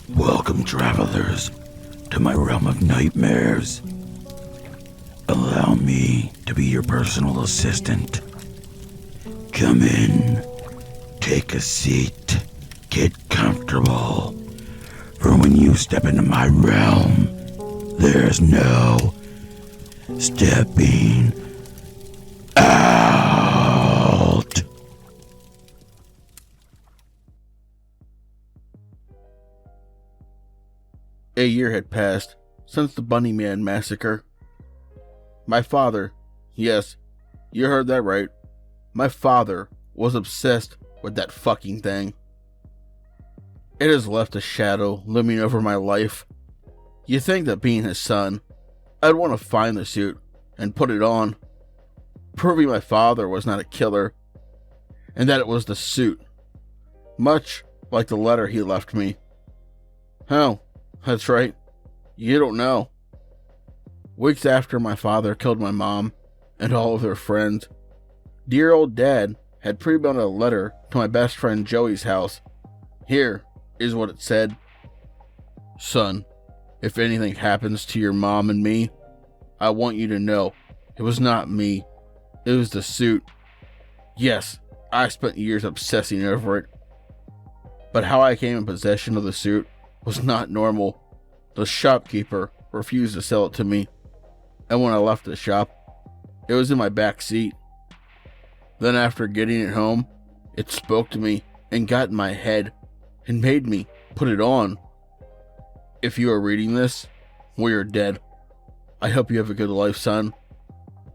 Welcome, travelers, to my realm of nightmares. Allow me to be your personal assistant. Come in, take a seat, get comfortable. For when you step into my realm, there's no stepping out. A year had passed since the BunnyMan massacre. My father, yes, you heard that right, my father was obsessed with that fucking thing. It has left a shadow looming over my life. You think that being his son, I'd want to find the suit and put it on, proving my father was not a killer, and that it was the suit, much like the letter he left me. Oh, that's right, you don't know. Weeks after my father killed my mom and all of their friends, dear old dad had pre-mailed a letter to my best friend Joey's house. Here is what it said. Son, if anything happens to your mom and me, I want you to know it was not me. It was the suit. Yes, I spent years obsessing over it. But how I came in possession of the suit was not normal. The shopkeeper refused to sell it to me. And when I left the shop, it was in my back seat. Then after getting it home, it spoke to me and got in my head and made me put it on. If you are reading this, we are dead. I hope you have a good life, son.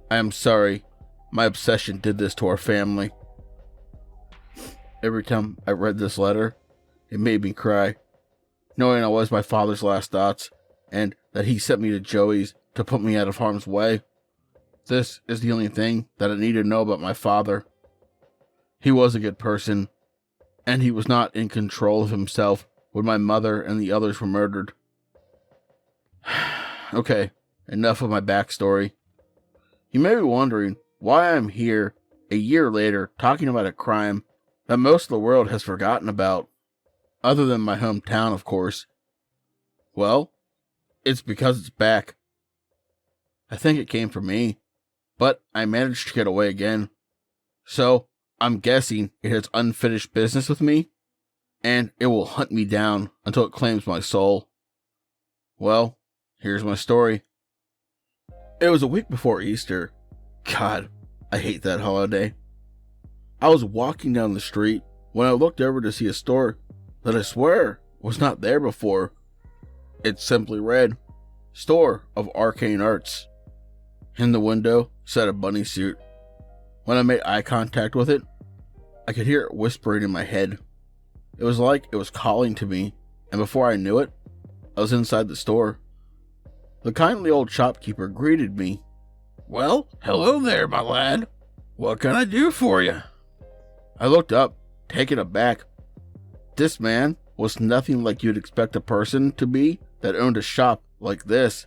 I am sorry my obsession did this to our family. Every time I read this letter, it made me cry, knowing I was my father's last thoughts and that he sent me to Joey's to put me out of harm's way. This is the only thing that I need to know about my father. He was a good person, and he was not in control of himself when my mother and the others were murdered. Okay, enough of my backstory. You may be wondering why I'm here a year later talking about a crime that most of the world has forgotten about, other than my hometown, of course. Well, it's because it's back. I think it came from me, but I managed to get away again. So, I'm guessing it has unfinished business with me, and it will hunt me down until it claims my soul. Well, here's my story. It was a week before Easter. God, I hate that holiday. I was walking down the street when I looked over to see a store that I swear was not there before. It simply read, Store of Arcane Arts. In the window sat a bunny suit. When I made eye contact with it, I could hear it whispering in my head. It was like it was calling to me, and before I knew it, I was inside the store. The kindly old shopkeeper greeted me. Well, hello there, my lad. What can I do for you? I looked up, taken aback. This man was nothing like you'd expect a person to be that owned a shop like this.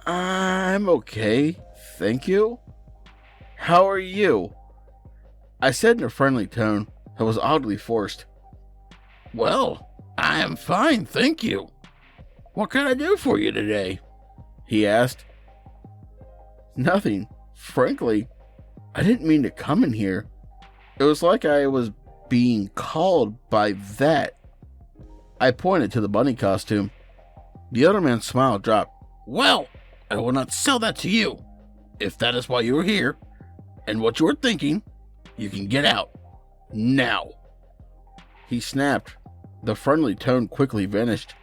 I'm okay, thank you. How are you? I said in a friendly tone that was oddly forced. Well, I am fine, thank you. What can I do for you today? He asked. Nothing. Frankly, I didn't mean to come in here. It was like I was being called by that. I pointed to the bunny costume. The other man's smile dropped. Well, I will not sell that to you. If that is why you are here, and what you are thinking, you can get out. Now. He snapped. The friendly tone quickly vanished.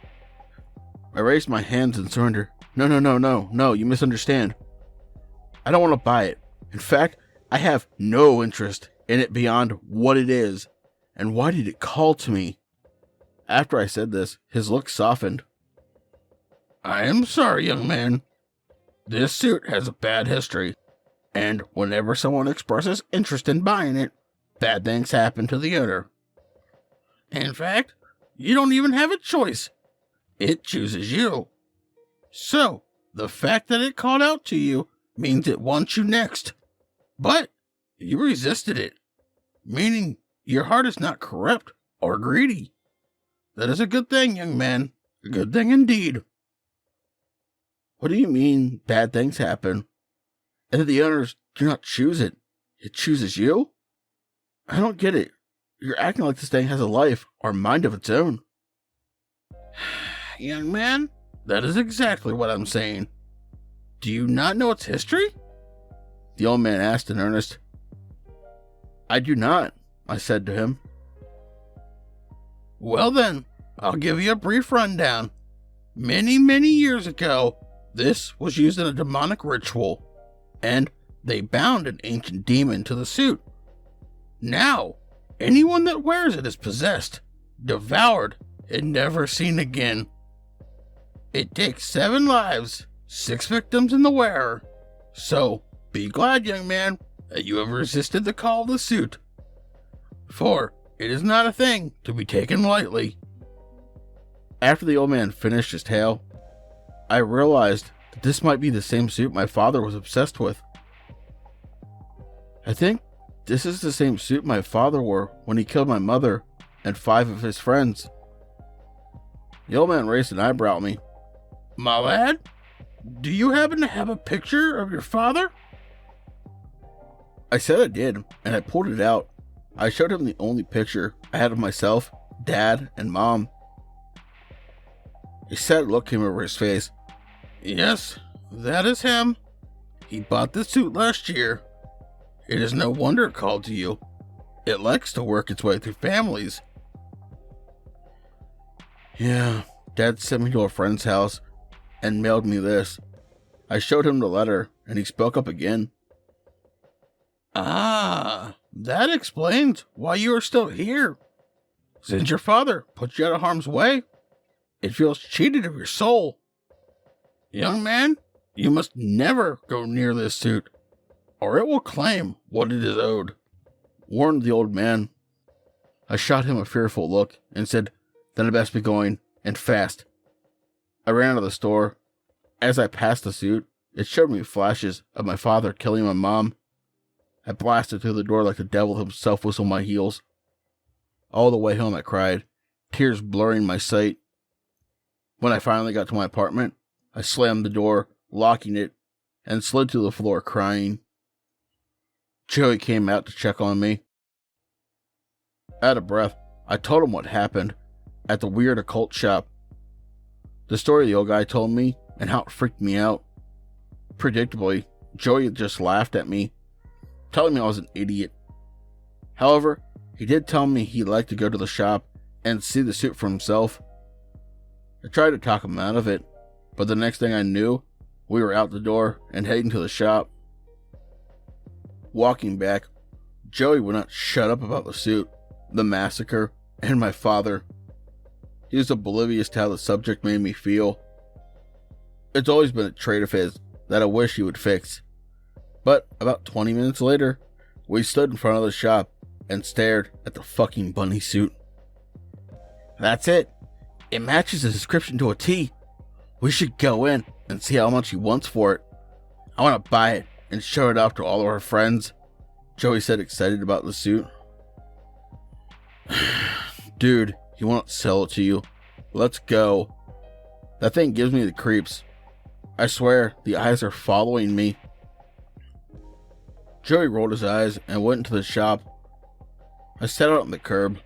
I raised my hands in surrender. No, you misunderstand. I don't want to buy it. In fact, I have no interest in it beyond what it is. And why did it call to me? After I said this, his look softened. I am sorry, young man. This suit has a bad history, and whenever someone expresses interest in buying it, bad things happen to the owner. In fact, you don't even have a choice. It chooses you. So, The fact that it called out to you means it wants you next. But you resisted it, meaning your heart is not corrupt or greedy. That is a good thing, young man. A good thing indeed. What do you mean bad things happen? And that the owners do not choose it. It chooses you? I don't get it. You're acting like this thing has a life or mind of its own. Young man, that is exactly what I'm saying. Do you not know its history? The old man asked in earnest. I do not, I said to him. Well then, I'll give you a brief rundown. Many, many years ago, this was used in a demonic ritual, and they bound an ancient demon to the suit. Now, anyone that wears it is possessed, devoured, and never seen again. It takes 7 lives, 6 victims in the wearer. So, be glad, young man, that you have resisted the call of the suit. For it is not a thing to be taken lightly. After the old man finished his tale, I realized that this might be the same suit my father was obsessed with. I think this is the same suit my father wore when he killed my mother and 5 of his friends. The old man raised an eyebrow at me. My lad, do you happen to have a picture of your father? I said I did, and I pulled it out. I showed him the only picture I had of myself, Dad, and Mom. A sad look came over his face. Yes, that is him. He bought this suit last year. It is no wonder it called to you. It likes to work its way through families. Yeah, Dad sent me to a friend's house and mailed me this. I showed him the letter, and he spoke up again. Ah, that explains why you are still here. Since your father put you out of harm's way, it feels cheated of your soul. Young man, you must never go near this suit, or it will claim what it is owed, warned the old man. I shot him a fearful look and said that I best be going, and fast. I ran out of the store. As I passed the suit, it showed me flashes of my father killing my mom. I blasted through the door like the devil himself was on my heels. All the way home I cried, tears blurring my sight. When I finally got to my apartment, I slammed the door, locking it, and slid to the floor crying. Joey came out to check on me. Out of breath, I told him what happened at the weird occult shop. The story the old guy told me and how it freaked me out. Predictably, Joey just laughed at me, telling me I was an idiot. However, he did tell me he'd like to go to the shop and see the suit for himself. I tried to talk him out of it, but the next thing I knew, we were out the door and heading to the shop. Walking back, Joey would not shut up about the suit, the massacre, and my father. He was oblivious to how the subject made me feel. It's always been a trait of his that I wish he would fix. But about 20 minutes later, we stood in front of the shop and stared at the fucking bunny suit. That's it. It matches the description to a T. We should go in and see how much he wants for it. I want to buy it and show it off to all of our friends, Joey said, excited about the suit. Dude, he won't sell it to you. Let's go. That thing gives me the creeps. I swear, the eyes are following me. Joey rolled his eyes and went into the shop. I sat out on the curb.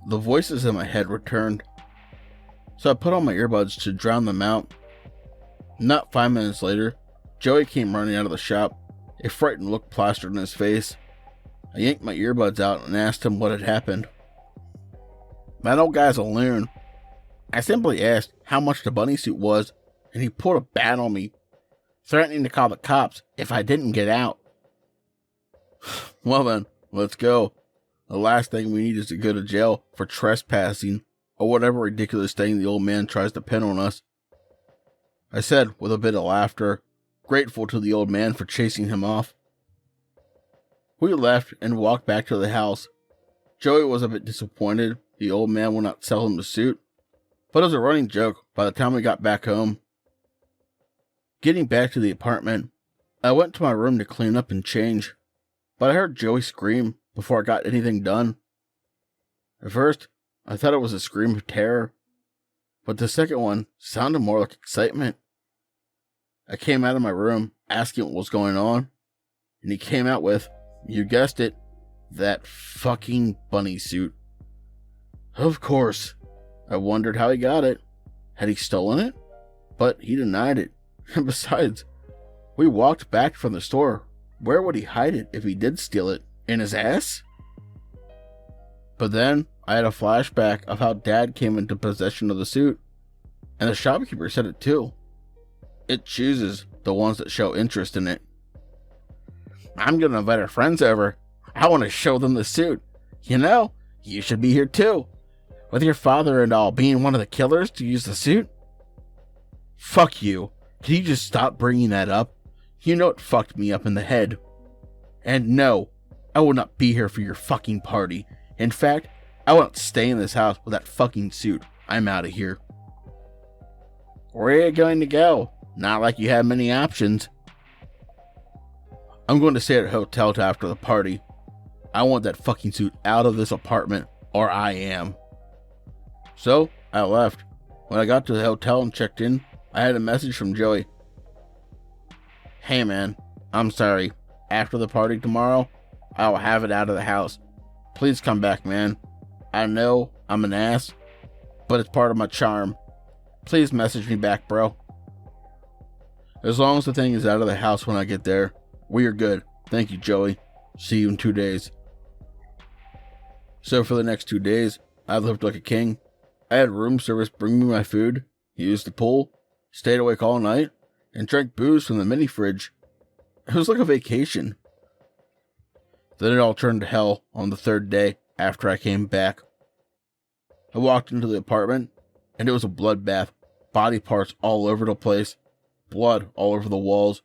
The voices in my head returned, so I put on my earbuds to drown them out. Not 5 minutes later, Joey came running out of the shop, a frightened look plastered on his face. I yanked my earbuds out and asked him what had happened. That old guy's a loon. I simply asked how much the bunny suit was, and he pulled a bat on me, threatening to call the cops if I didn't get out. Well then, let's go. The last thing we need is to go to jail for trespassing, or whatever ridiculous thing the old man tries to pin on us, I said with a bit of laughter, grateful to the old man for chasing him off. We left and walked back to the house. Joey was a bit disappointed the old man would not sell him the suit, but it was a running joke by the time we got back home. Getting back to the apartment, I went to my room to clean up and change, but I heard Joey scream before I got anything done. At first, I thought it was a scream of terror, but the second one sounded more like excitement. I came out of my room asking what was going on, and he came out with, you guessed it, that fucking bunny suit. Of course. I wondered how he got it. Had he stolen it? But he denied it. And besides, we walked back from the store. Where would he hide it if he did steal it? In his ass? But then I had a flashback of how Dad came into possession of the suit, and the shopkeeper said it too. It chooses the ones that show interest in it. I'm gonna invite our friends over. I want to show them the suit. You know, you should be here too. With your father and all being one of the killers to use the suit. Fuck you. Can you just stop bringing that up? You know it fucked me up in the head. And no, I will not be here for your fucking party. In fact, I won't stay in this house with that fucking suit. I'm out of here. Where are you going to go? Not like you have many options. I'm going to stay at a hotel till after the party. I want that fucking suit out of this apartment, or I am. So, I left. When I got to the hotel and checked in, I had a message from Joey. Hey man, I'm sorry. After the party tomorrow, I'll have it out of the house. Please come back, man. I know I'm an ass, but it's part of my charm. Please message me back, bro. As long as the thing is out of the house when I get there, we are good. Thank you, Joey. See you in 2 days. So for the next 2 days, I lived like a king. I had room service bring me my food, used the pool, stayed awake all night, and drank booze from the mini fridge. It was like a vacation. Then it all turned to hell on the third day after I came back. I walked into the apartment, and it was a bloodbath. Body parts all over the place, blood all over the walls,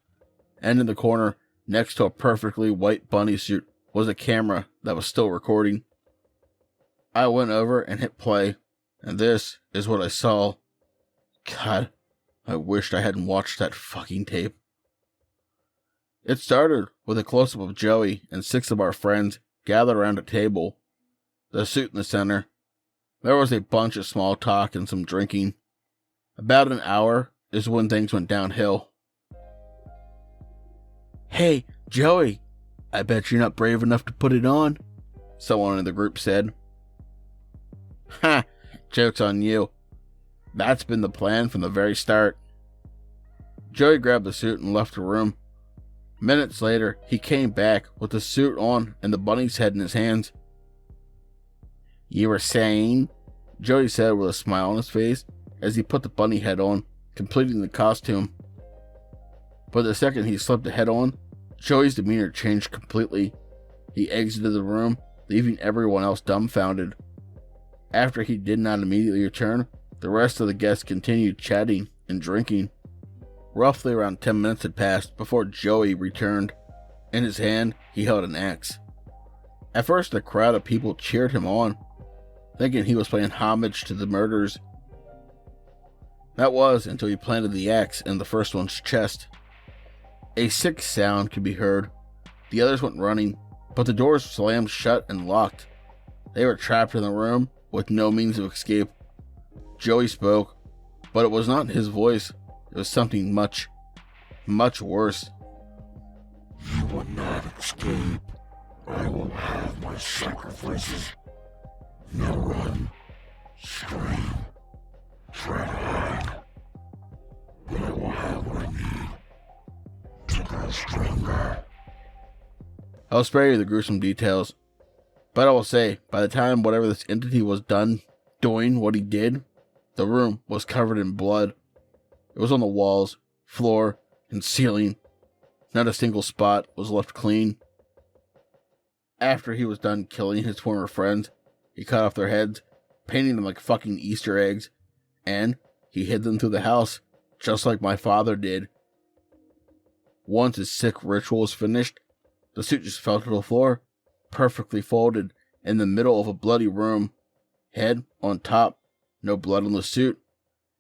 and in the corner, next to a perfectly white bunny suit, was a camera that was still recording. I went over and hit play, and this is what I saw. God, I wished I hadn't watched that fucking tape. It started with a close-up of Joey and 6 of our friends gathered around a table, the suit in the center. There was a bunch of small talk and some drinking. About an hour is when things went downhill. Hey, Joey, I bet you're not brave enough to put it on, someone in the group said. Ha, joke's on you. That's been the plan from the very start. Joey grabbed the suit and left the room. Minutes later, he came back with the suit on and the bunny's head in his hands. You were saying? Joey said with a smile on his face as he put the bunny head on, completing the costume. But the second he slipped the head on, Joey's demeanor changed completely. He exited the room, leaving everyone else dumbfounded. After he did not immediately return, the rest of the guests continued chatting and drinking. Roughly around 10 minutes had passed before Joey returned. In his hand, he held an axe. At first, the crowd of people cheered him on, thinking he was paying homage to the murderers. That was until he planted the axe in the first one's chest. A sick sound could be heard. The others went running, but the doors slammed shut and locked. They were trapped in the room with no means of escape. Joey spoke, but it was not his voice. It was something much, much worse. You will not escape. I will have my sacrifices. Now run, scream, try to hide. But I will have what I need to grow stronger. I'll spare you the gruesome details, but I will say, by the time whatever this entity was done doing what he did, the room was covered in blood. It was on the walls, floor, and ceiling. Not a single spot was left clean. After he was done killing his former friends, he cut off their heads, painting them like fucking Easter eggs, and he hid them through the house, just like my father did. Once his sick ritual was finished, the suit just fell to the floor, perfectly folded, in the middle of a bloody room. Head on top, no blood on the suit,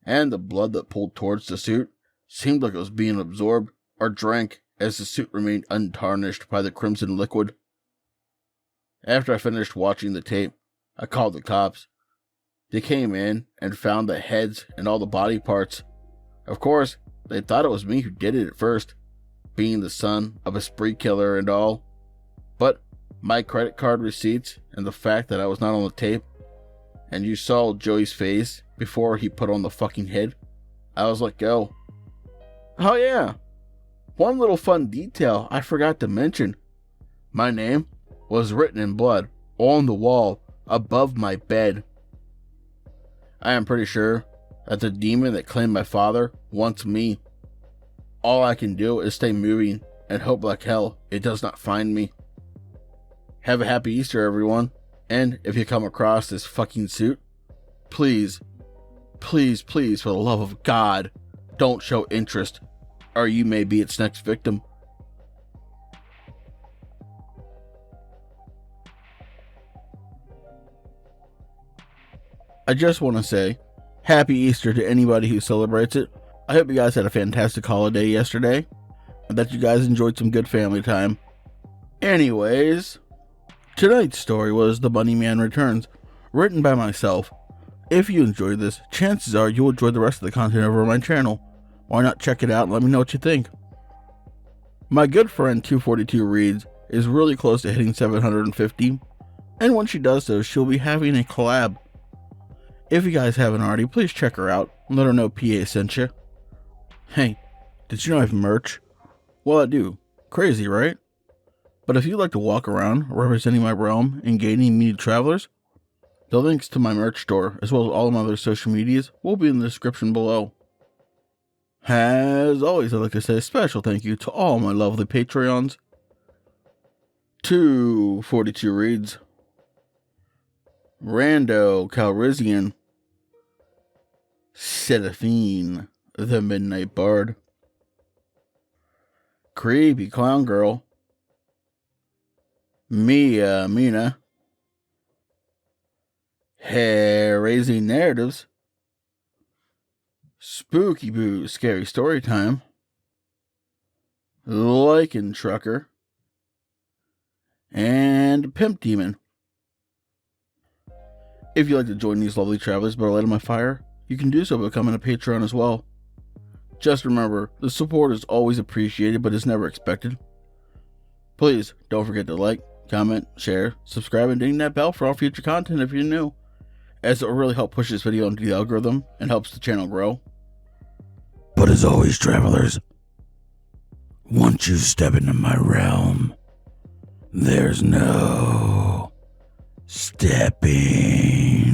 and the blood that pulled towards the suit seemed like it was being absorbed or drank as the suit remained untarnished by the crimson liquid. After I finished watching the tape, I called the cops. They came in and found the heads and all the body parts. Of course, they thought it was me who did it at first, being the son of a spree killer and all. But my credit card receipts and the fact that I was not on the tape, and you saw Joey's face before he put on the fucking head, I was let go. Oh yeah, one little fun detail I forgot to mention. My name was written in blood on the wall above my bed. I am pretty sure that the demon that claimed my father wants me. All I can do is stay moving and hope like hell it does not find me. Have a happy Easter, everyone. And if you come across this fucking suit, please, please, please, for the love of God, don't show interest, or you may be its next victim. I just want to say happy Easter to anybody who celebrates it. I hope you guys had a fantastic holiday yesterday, and that you guys enjoyed some good family time. Anyways, tonight's story was The BunnyMan Returns, written by myself. If you enjoyed this, chances are you'll enjoy the rest of the content over on my channel. Why not check it out and let me know what you think? My good friend 242 Reads is really close to hitting 750, and when she does so, she'll be having a collab. If you guys haven't already, please check her out and let her know PA sent you. Hey, did you know I have merch? Well, I do. Crazy, right? But if you'd like to walk around representing my realm and gaining new travelers, the links to my merch store, as well as all of my other social medias, will be in the description below. As always, I'd like to say a special thank you to all my lovely Patreons. 242 Reads, Rando Calrissian, Seraphine, the Midnight Bard, Creepy Clown Girl, Mina, Hair-Raising Narratives, Spooky Boo Scary Story Time, Lycan Trucker, and Pimp Demon. If you'd like to join these lovely travelers but are light on my fire, you can do so by becoming a Patreon as well. Just remember, the support is always appreciated but is never expected. Please don't forget to like, comment, share, subscribe, and ding that bell for all future content if you're new, as it will really help push this video into the algorithm and helps the channel grow. But as always, travelers, once you step into my realm, there's no stepping